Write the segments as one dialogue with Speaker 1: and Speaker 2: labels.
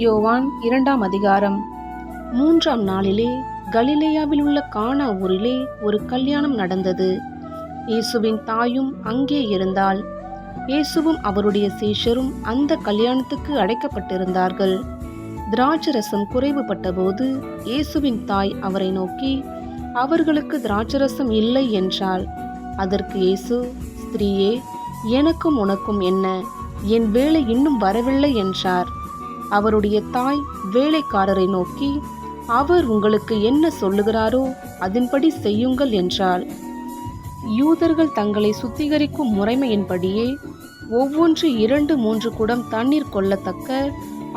Speaker 1: யோவான் 2ஆம் அதிகாரம். 3ஆம் நாளிலே கலிலேயாவில் உள்ள கானா ஊரிலே ஒரு கல்யாணம் நடந்தது. இயேசுவின் தாயும் அங்கே இருந்தாள். இயேசுவும் அவருடைய சீஷரும் அந்த கல்யாணத்துக்கு அழைக்கப்பட்டிருந்தார்கள். திராட்சரசம் குறைவுபட்டபோது இயேசுவின் தாய் அவரை நோக்கி, அவர்களுக்கு திராட்சரசம் இல்லை என்றாள். அதற்கு இயேசு, ஸ்திரீயே, எனக்கும் உனக்கும் என்ன? என் வேளை இன்னும் வரவில்லை என்றார். அவருடைய தாய் வேலைக்காரரை நோக்கி, அவர் உங்களுக்கு என்ன சொல்லுகிறாரோ அதன்படி செய்யுங்கள் என்றாள். யூதர்கள் தங்களை சுத்திகரிக்கும் முறைமையின்படியே ஒவ்வொன்று 2-3 குடம் தண்ணீர் கொள்ளத்தக்க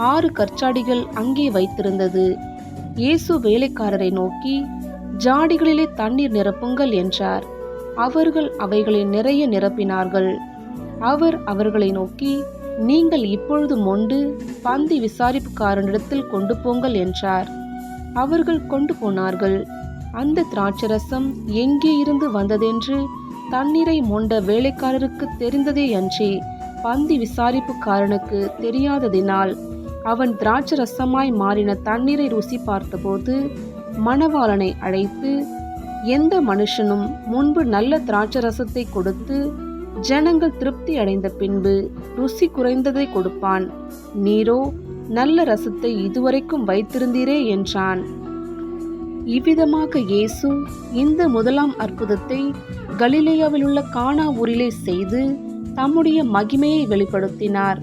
Speaker 1: 6 கற்சாடிகள் அங்கே வைத்திருந்தது. இயேசு வேலைக்காரரை நோக்கி, ஜாடிகளிலே தண்ணீர் நிரப்புங்கள் என்றார். அவர்கள் அவைகளை நிறைய நிரப்பினார்கள். அவர் அவர்களை நோக்கி, நீங்கள் இப்பொழுது மொண்டு பந்தி விசாரிப்புக்காரனிடத்தில் கொண்டு போங்கள் என்றார். அவர்கள் கொண்டு போனார்கள். அந்த திராட்சரசம் எங்கே இருந்து வந்ததென்று தண்ணீரை மொண்ட வேலைக்காரருக்கு தெரிந்ததே அன்றி பந்தி விசாரிப்புக்காரனுக்கு தெரியாததினால் அவன் திராட்சரசமாய் மாறின தண்ணீரை ருசி பார்த்தபோது மணவாளனை அழைத்து, எந்த மனுஷனும் முன்பு நல்ல திராட்சரசத்தை கொடுத்து ஜனங்கள் திருப்தி அடைந்த பின்பு ருசி குறைந்ததை கொடுப்பான். நீரோ நல்ல ரசத்தை இதுவரைக்கும் வைத்திருந்தீரே என்றான். இவ்விதமாக இயேசு இந்த முதலாம் அற்புதத்தை கலிலேயாவில் உள்ள கானா ஊரிலே செய்து தம்முடைய மகிமையை வெளிப்படுத்தினார்.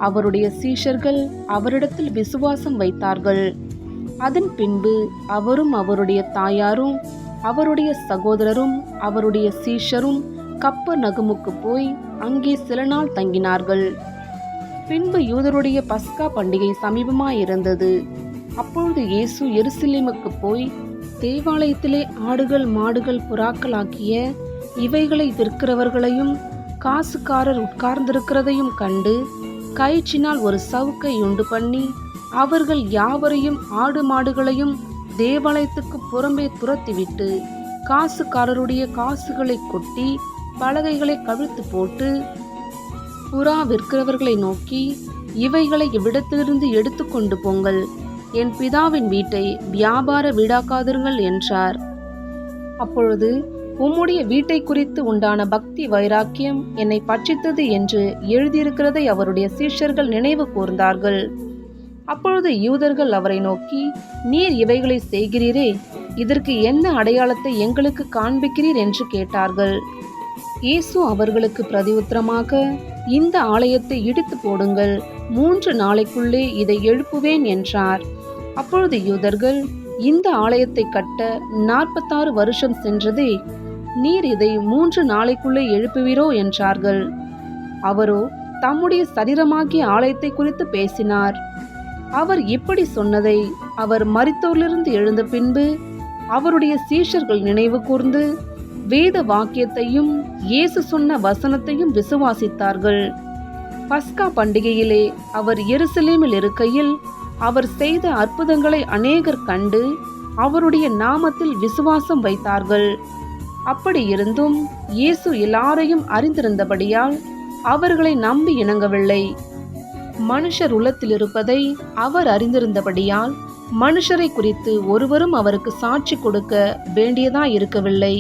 Speaker 1: அவருடைய சீஷர்கள் அவரிடத்தில் விசுவாசம் வைத்தார்கள். அதன் பின்பு அவரும் அவருடைய தாயாரும் அவருடைய சகோதரரும் அவருடைய சீஷரும் கப்பர்நகமுக்கு போய் அங்கே சில நாள் தங்கினார்கள். பின்பு யூதருடைய பஸ்கா பண்டிகை சமீபமாயிருந்தது. அப்பொழுது இயேசு எருசலேமுக்கு போய் தேவாலயத்திலே ஆடுகள் மாடுகள் புறாக்கள் ஆக்கிய இவைகளை விற்கிறவர்களையும் காசுக்காரர் உட்கார்ந்திருக்கிறதையும் கண்டு கயிற்றினால் ஒரு சவுக்கை உண்டு பண்ணி அவர்கள் யாவரையும் ஆடு மாடுகளையும் தேவாலயத்துக்கு புறம்பே துரத்திவிட்டு காசுக்காரருடைய காசுகளை கொட்டி பலகைகளை கவிழ்த்து போட்டு புறா விற்கிறவர்களை நோக்கி, இவைகளை இவ்விடத்திலிருந்து எடுத்து கொண்டு போங்கள், என் பிதாவின் வீட்டை வியாபார வீடாக்காதீர்கள் என்றார். அப்பொழுது, உம்முடைய வீட்டை குறித்து உண்டான பக்தி வைராக்கியம் என்னை பட்சித்தது என்று எழுதியிருக்கிறதை அவருடைய சீஷர்கள் நினைவு கூர்ந்தார்கள். அப்பொழுது யூதர்கள் அவரை நோக்கி, நீர் இவைகளை செய்கிறீரே, இதற்கு என்ன அடையாளத்தை எங்களுக்கு காண்பிக்கிறீர் என்று கேட்டார்கள். இயேசு அவர்களுக்கு பிரதியுத்தரமாக, இந்த ஆலயத்தை இடித்து போடுங்கள், 3 நாளைக்குள்ளே இதை எழுப்புவேன் என்றார். அப்பொழுது யூதர்கள், இந்த ஆலயத்தை கட்ட 46 வருஷம் சென்றதே, நீர் இதை 3 நாளைக்குள்ளே எழுப்புவீரோ என்றார்கள். அவரோ தம்முடைய சரீரமாகிய ஆலயத்தை குறித்து பேசினார். அவர் இப்படி சொன்னதை அவர் மரித்தோரிலிருந்து எழுந்த பின்பு அவருடைய சீஷர்கள் நினைவு கூர்ந்து வேத வாக்கியத்தையும் இயேசு சொன்ன வசனத்தையும் விசுவாசித்தார்கள். பஸ்கா பண்டிகையிலே அவர் எருசலேமில் இருக்கையில் அவர் செய்த அற்புதங்களை அநேகர் கண்டு அவருடைய நாமத்தில் விசுவாசம் வைத்தார்கள். அப்படி இருந்தும் இயேசு எல்லாரையும் அறிந்திருந்தபடியால் அவர்களை நம்பி இணங்கவில்லை. மனுஷர் உள்ளத்தில் இருப்பதை அவர் அறிந்திருந்தபடியால் மனுஷரை குறித்து ஒருவரும் அவருக்கு சாட்சி கொடுக்க வேண்டியதாயிருக்கவில்லை.